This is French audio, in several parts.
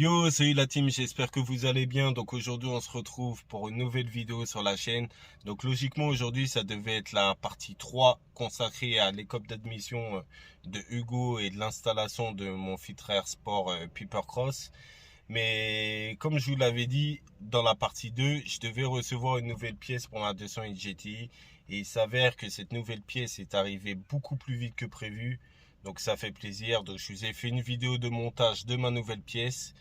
Yo, salut la team, j'espère que vous allez bien. Donc aujourd'hui, on se retrouve pour une nouvelle vidéo sur la chaîne. Donc logiquement, aujourd'hui, ça devait être la partie 3 consacrée à l'école d'admission de Hugo et de l'installation de mon Fitraire Sport Pipercross. Mais comme je vous l'avais dit, dans la partie 2, je devais recevoir une nouvelle pièce pour ma 208 GTI. Et il s'avère que cette nouvelle pièce est arrivée beaucoup plus vite que prévu. Donc ça fait plaisir. Donc je vous ai fait une vidéo de montage de ma nouvelle pièce.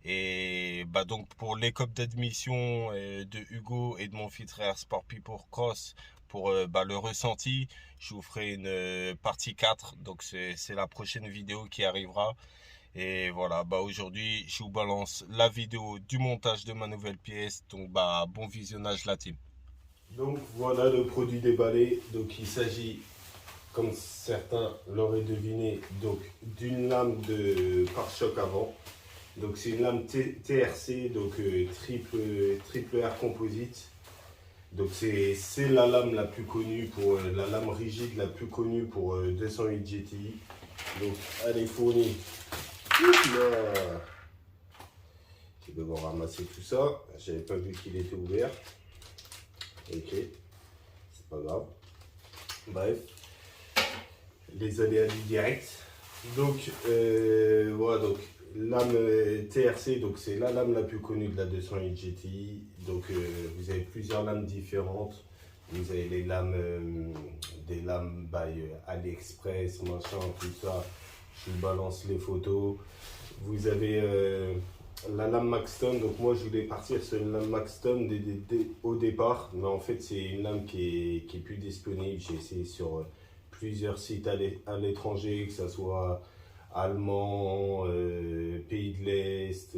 Et bah donc pour l'école d'admission de Hugo et de mon frère Sport People Cross, pour le ressenti, je vous ferai une partie 4. Donc c'est la prochaine vidéo qui arrivera. Et voilà, bah aujourd'hui je vous balance la vidéo du montage de ma nouvelle pièce. Donc bah bon visionnage la team. Donc voilà le produit déballé. Donc il s'agit, comme certains l'auraient deviné, donc d'une lame de pare-choc avant. Donc c'est une lame TRC, donc triple R composite. Donc c'est la lame la plus connue pour la lame rigide la plus connue pour 208 GTI. Donc elle est fournie. Là. Je vais devoir ramasser tout ça. J'avais pas vu qu'il était ouvert. Ok, c'est pas grave. Bref, les aléas du direct. Donc voilà, donc lame TRC, donc c'est la lame la plus connue de la 208 GTI. Donc vous avez plusieurs lames différentes. Vous avez les lames, des lames by AliExpress, machin, tout ça. Je vous balance les photos. Vous avez la lame Maxton. Donc moi je voulais partir sur une lame Maxton au départ, mais en fait c'est une lame qui est plus disponible. J'ai essayé sur plusieurs sites à l'étranger, que ce soit allemand, pays de l'Est,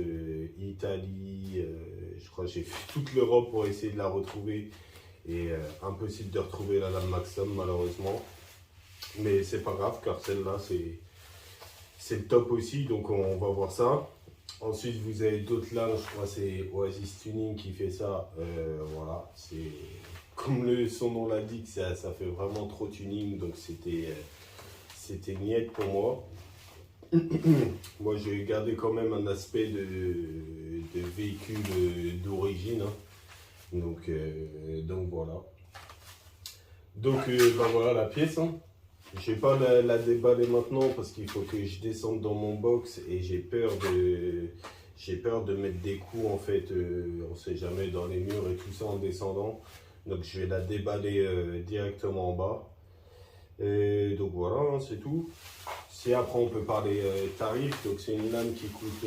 Italie, je crois que j'ai fait toute l'Europe pour essayer de la retrouver. Et impossible de retrouver la lame Maxton malheureusement. Mais c'est pas grave car celle-là c'est le top aussi, donc on va voir ça. Ensuite vous avez d'autres lames, je crois que c'est Oasis Tuning qui fait ça. Voilà, c'est comme son nom l'indique, ça fait vraiment trop tuning, donc c'était niette pour moi. Moi j'ai gardé quand même un aspect de véhicule d'origine, hein. Donc voilà. Donc voilà la pièce, hein. Je ne vais pas la déballer maintenant parce qu'il faut que je descende dans mon box et j'ai peur de mettre des coups en fait, on ne sait jamais, dans les murs et tout ça en descendant. Donc je vais la déballer directement en bas. Et donc voilà, hein, c'est tout. Si après on peut parler tarif, donc c'est une lame qui coûte,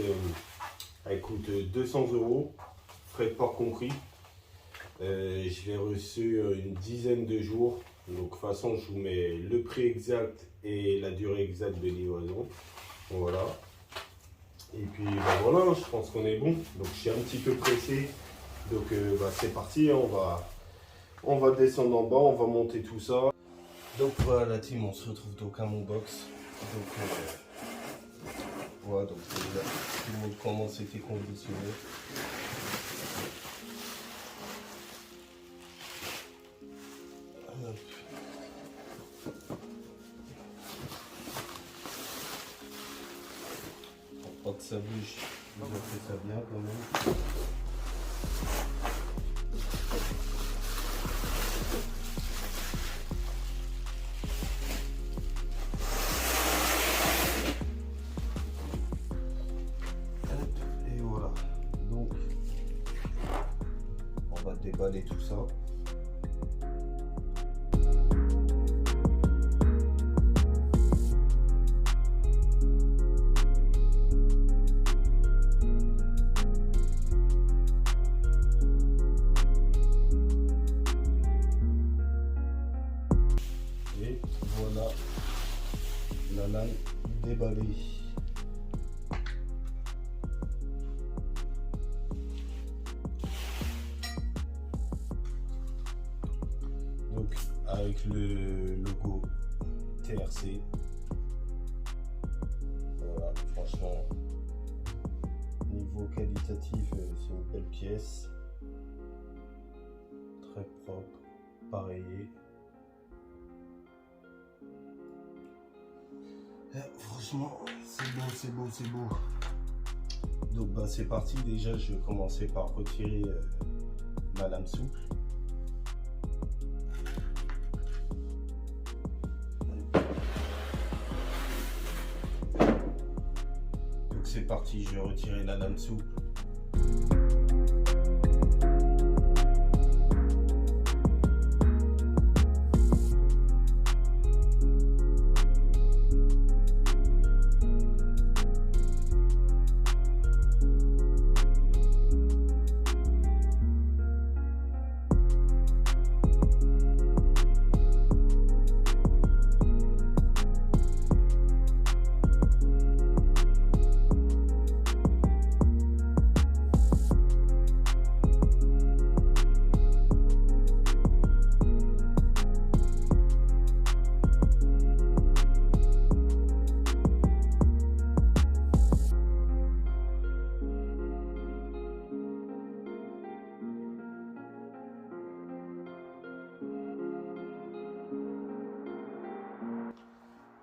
elle coûte 200 €, frais de port compris. Je l'ai reçu une dizaine de jours. Donc de toute façon je vous mets le prix exact et la durée exacte de livraison. Voilà. Et puis voilà, je pense qu'on est bon. Donc je suis un petit peu pressé. Donc c'est parti, hein. On va descendre en bas, on va monter tout ça. Donc voilà la team, on se retrouve donc à mon box. Donc voilà, donc là, tout le monde commence à être conditionné. Hop. Pour pas que ça bouge, je fais ça bien quand même. Et voilà, donc on va déballer tout ça. Et voilà la lame déballée. Donc avec le logo TRC. Voilà, franchement, niveau qualitatif, c'est une belle pièce. Très propre, pareillé. Franchement, c'est beau, c'est beau, c'est beau. Donc bah, c'est parti, déjà je vais commencer par retirer ma lame souple. Donc c'est parti, je vais retirer la lame souple.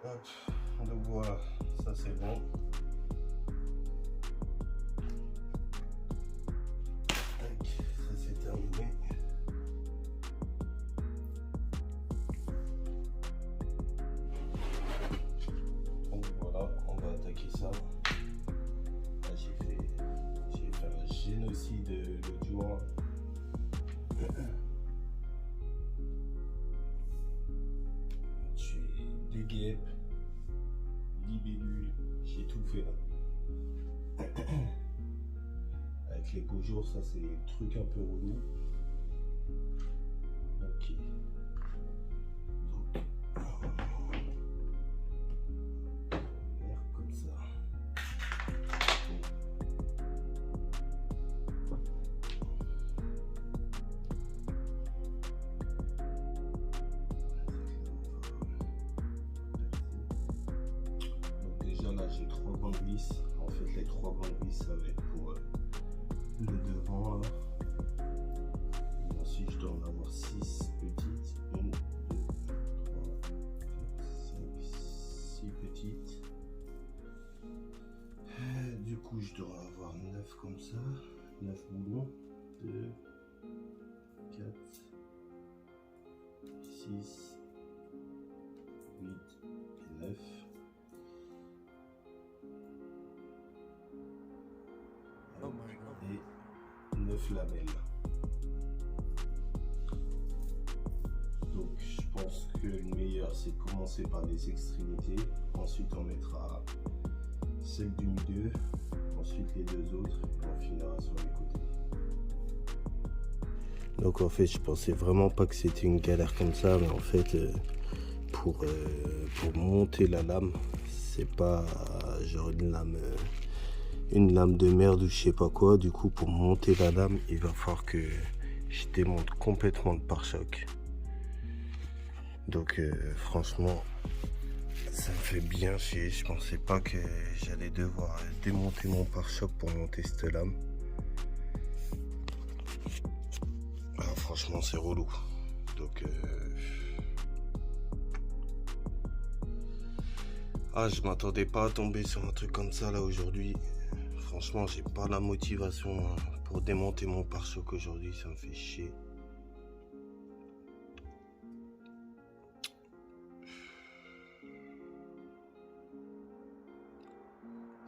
Hop, donc voilà, ça c'est bon. Ça c'est terminé. Donc voilà, on va attaquer ça. Là j'ai fait un génocide l'autre jour. J'ai des guêpes, libellules, j'ai tout fait là. Avec les beaux jours, ça c'est le truc un peu relou. Ok. Donc, comme ça. Donc déjà là j'ai 3 bandes vis. En fait les 3 bandes vis ça va être pour le devant là. Et ensuite je dois en avoir 6 petites. 1, 2, 3, 4, 5, 6 petites. Du coup je dois avoir 9 comme ça. 9 boulons. 2, 4, 6, 8 et 9. Et 9 lamelles. Donc je pense que le meilleur c'est de commencer par les extrémités, ensuite on mettra celle du milieu, ensuite les 2 autres et on finira sur les côtés. Donc en fait je pensais vraiment pas que c'était une galère comme ça, mais en fait pour monter la lame, c'est pas genre une lame de merde ou je sais pas quoi. Du coup pour monter la lame il va falloir que je démonte complètement le pare-choc. Donc franchement ça me fait bien chier. Je pensais pas que j'allais devoir démonter mon pare-choc pour monter cette lame. Alors, franchement c'est relou. Donc je m'attendais pas à tomber sur un truc comme ça là aujourd'hui. Franchement, j'ai pas la motivation pour démonter mon pare-choc aujourd'hui, ça me fait chier.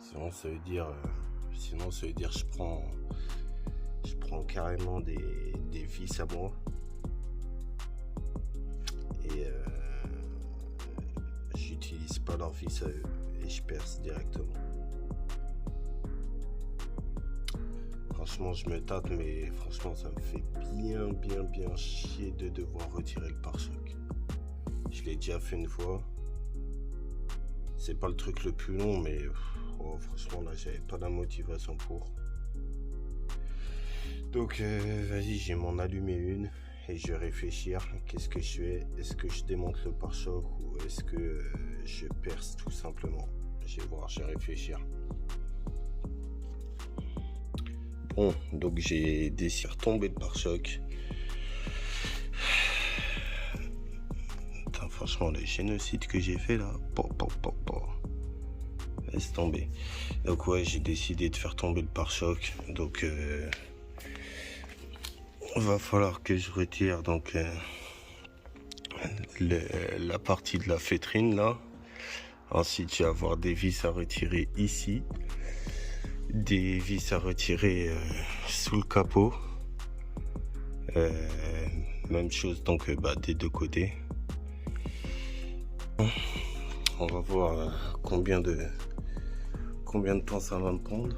Sinon, ça veut dire je prends carrément des vis à moi et j'utilise pas leurs vis à eux et je perce directement. Franchement je me tâte, mais franchement ça me fait bien chier de devoir retirer le pare-choc. Je l'ai déjà fait une fois. C'est pas le truc le plus long, mais franchement là j'avais pas la motivation pour. Donc vas-y, j'ai m'en allumé une et je vais réfléchir. Qu'est-ce que je fais? Est-ce que je démonte le pare-choc ou est-ce que je perce tout simplement? Je vais voir, je vais réfléchir. Bon, donc j'ai décidé de retomber le pare-choc. Franchement, le génocide que j'ai fait là, laisse tomber. Donc ouais, j'ai décidé de faire tomber le pare-choc. Donc va falloir que je retire donc la partie de la feutrine là. Ensuite, je vais avoir des vis à retirer ici, des vis à retirer sous le capot. Même chose donc des deux côtés. On va voir combien de temps ça va me prendre.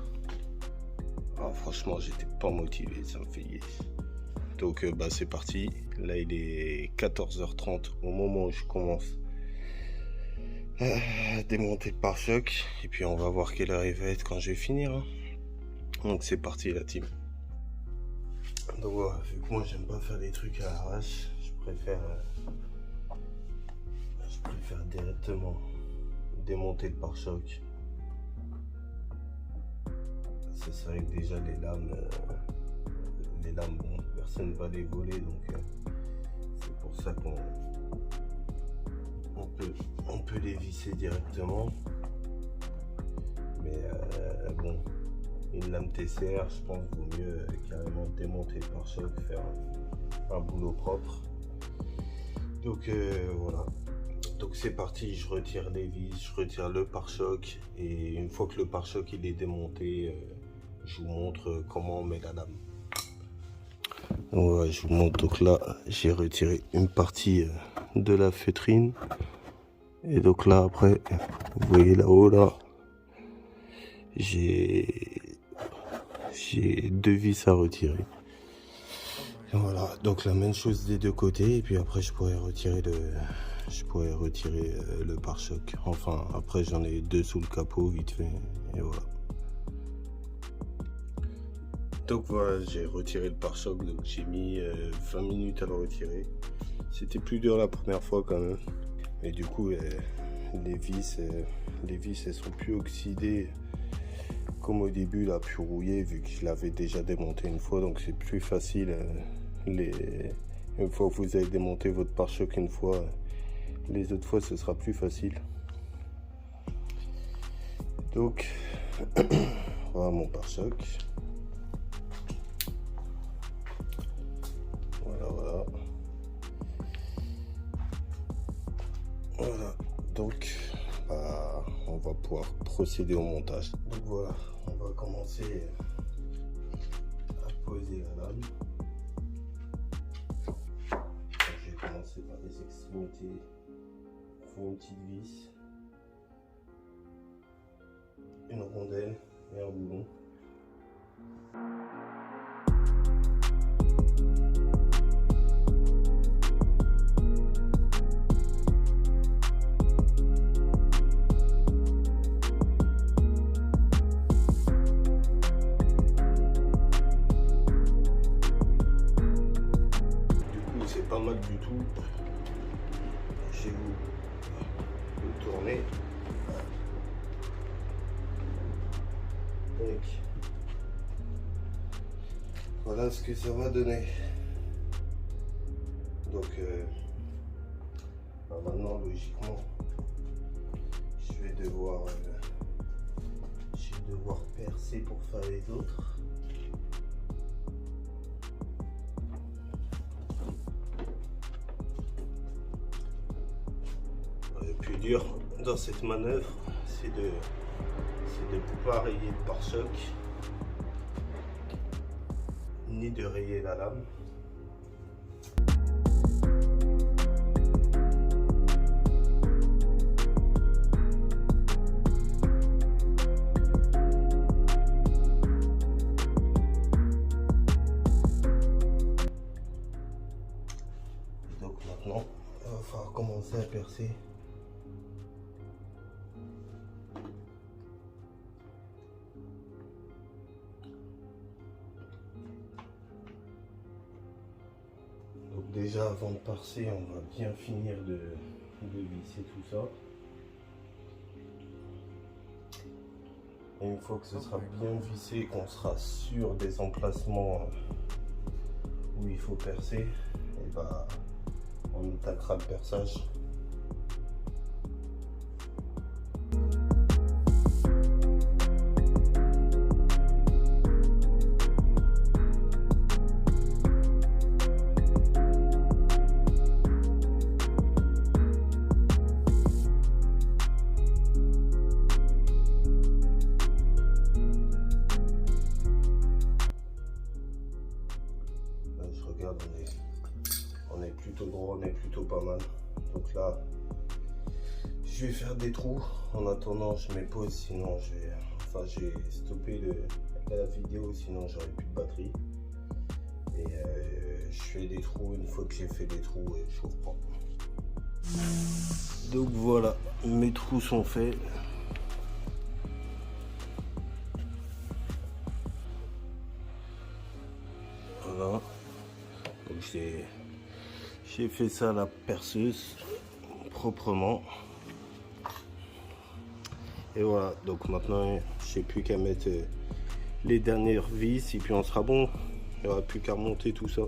Ah, franchement, j'étais pas motivé, ça me fait yes. Donc c'est parti. Là il est 14h30 au moment où je commence à démonter le pare-choc. Et puis on va voir quelle heure il va être quand je vais finir. Hein. Donc c'est parti la team. Donc voilà, vu que moi j'aime pas faire des trucs à l'arrache, je préfère directement démonter le pare-choc. C'est vrai que déjà les lames bon, personne ne va les voler, donc c'est pour ça qu'on peut les visser directement. Mais bon, une lame TCR, je pense vaut mieux carrément démonter le pare-choc, faire un boulot propre. Donc voilà. Donc c'est parti, je retire les vis, je retire le pare-choc, et une fois que le pare-choc il est démonté, je vous montre comment on met la lame. Ouais, je vous montre. Donc là j'ai retiré une partie de la feutrine, et donc là après vous voyez là-haut là j'ai deux vis à retirer. Et voilà, donc la même chose des deux côtés, et puis après je pourrais retirer le pare-choc. Enfin après j'en ai deux sous le capot vite fait, et voilà. Donc voilà, j'ai retiré le pare-choc, donc j'ai mis 20 minutes à le retirer. C'était plus dur la première fois quand même. Mais du coup, les vis elles sont plus oxydées comme au début, là, plus rouillées, vu que je l'avais déjà démonté une fois. Donc c'est plus facile. Une fois que vous avez démonté votre pare-choc une fois, les autres fois ce sera plus facile. Donc voilà mon pare-choc. Voilà, donc on va pouvoir procéder au montage. Donc voilà, on va commencer à poser la lame. Je vais commencer par les extrémités. On fait une petite vis, une rondelle et un boulon. Pas mal du tout. Chez vous, le tourner. Donc, voilà ce que ça va donner. Donc, maintenant, logiquement, je vais devoir percer pour faire les autres. Plus dur dans cette manœuvre, c'est de pas rayer le pare-choc ni de rayer la lame. Donc maintenant, il va falloir commencer à percer. Déjà avant de percer, on va bien finir de visser tout ça. Et une fois que ce sera bien vissé, qu'on sera sûr des emplacements où il faut percer, et on attaquera le perçage. couronne est plutôt pas mal. Donc là, je vais faire des trous. En attendant, je mets pause, sinon j'ai stoppé la vidéo, sinon j'aurais plus de batterie. Et je fais des trous. Une fois que j'ai fait des trous, je vous reprends. Donc voilà, mes trous sont faits. Voilà. Donc j'ai fait ça à la perceuse proprement. Et voilà, donc maintenant j'ai plus qu'à mettre les dernières vis et puis on sera bon. Il n'y aura plus qu'à remonter tout ça.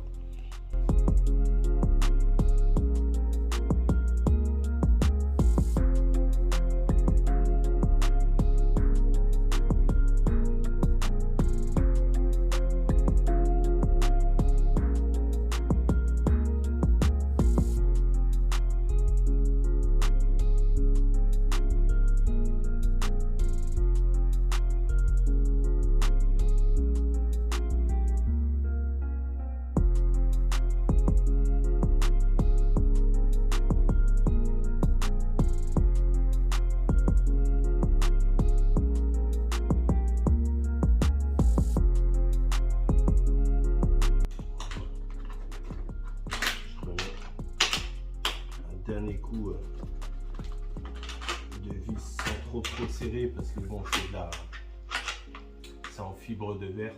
Dernier coup de vis sans trop serré parce que bon, c'est en fibre de verre,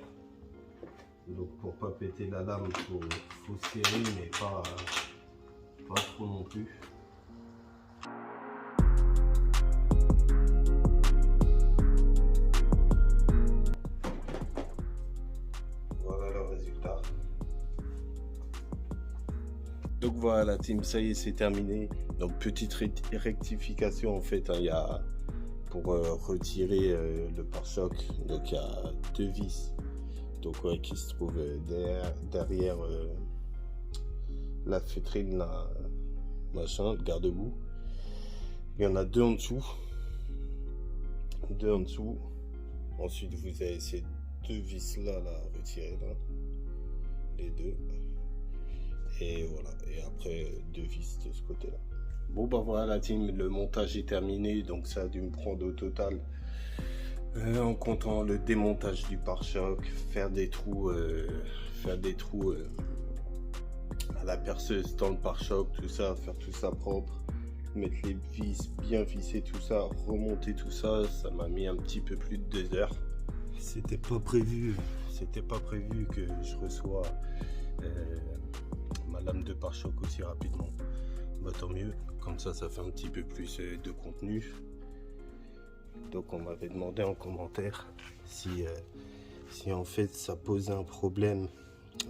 donc pour pas péter la lame faut serrer mais pas trop non plus. Voilà le résultat. Donc voilà la team, ça y est, c'est terminé. Donc petite rectification en fait, hein, il y a pour retirer le pare-choc, donc il y a deux vis donc ouais, qui se trouvent derrière la feutrine, la machin, le garde-boue. Il y en a deux en dessous. Ensuite vous avez ces deux vis là à retirer là, les deux. Et voilà, et après deux vis de ce côté là. Bon bah voilà la team, le montage est terminé, donc ça a dû me prendre au total en comptant le démontage du pare-choc, faire des trous à la perceuse dans le pare-choc, tout ça, faire tout ça propre, mettre les vis, bien visser tout ça, remonter tout ça, ça m'a mis un petit peu plus de 2 heures. C'était pas prévu que je reçois ma lame de pare-choc aussi rapidement. Bah tant mieux, comme ça fait un petit peu plus de contenu. Donc on m'avait demandé en commentaire si en fait ça posait un problème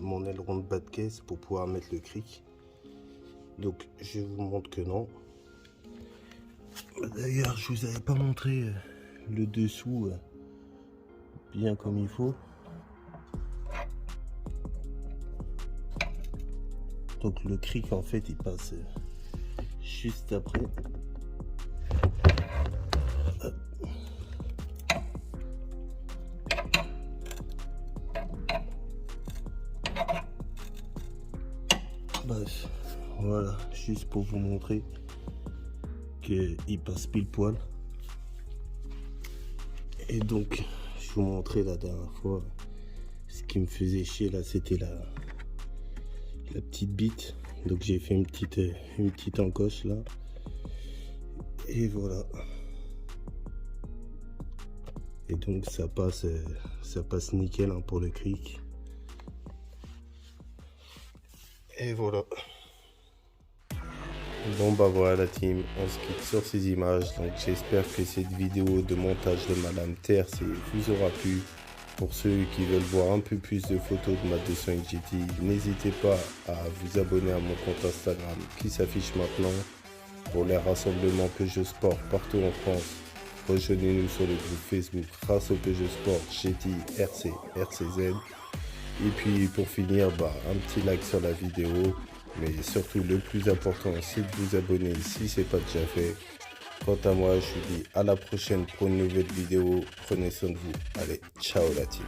mon aileron de bas de caisse pour pouvoir mettre le cric. Donc je vous montre que non. D'ailleurs je vous avais pas montré le dessous bien comme il faut. Donc le cric en fait il passe juste après. Bref, voilà, juste pour vous montrer qu'il passe pile poil. Et donc je vous montrais la dernière fois, ce qui me faisait chier là, c'était la petite bite. Donc j'ai fait une petite encoche là, et voilà. Et donc ça passe nickel hein, pour le cric. Et voilà. Bon bah voilà la team, on se quitte sur ces images. Donc j'espère que cette vidéo de montage de ma lame TRC vous aura plu. Pour ceux qui veulent voir un peu plus de photos de ma 200 GT, n'hésitez pas à vous abonner à mon compte Instagram qui s'affiche maintenant. Pour les rassemblements Peugeot Sport partout en France, rejoignez-nous sur le groupe Facebook Rasso Peugeot Sport GT RC RCZ. Et puis pour finir, un petit like sur la vidéo. Mais surtout le plus important, c'est de vous abonner si ce n'est pas déjà fait. Quant à moi, je vous dis à la prochaine pour une nouvelle vidéo. Prenez soin de vous. Allez, ciao la team.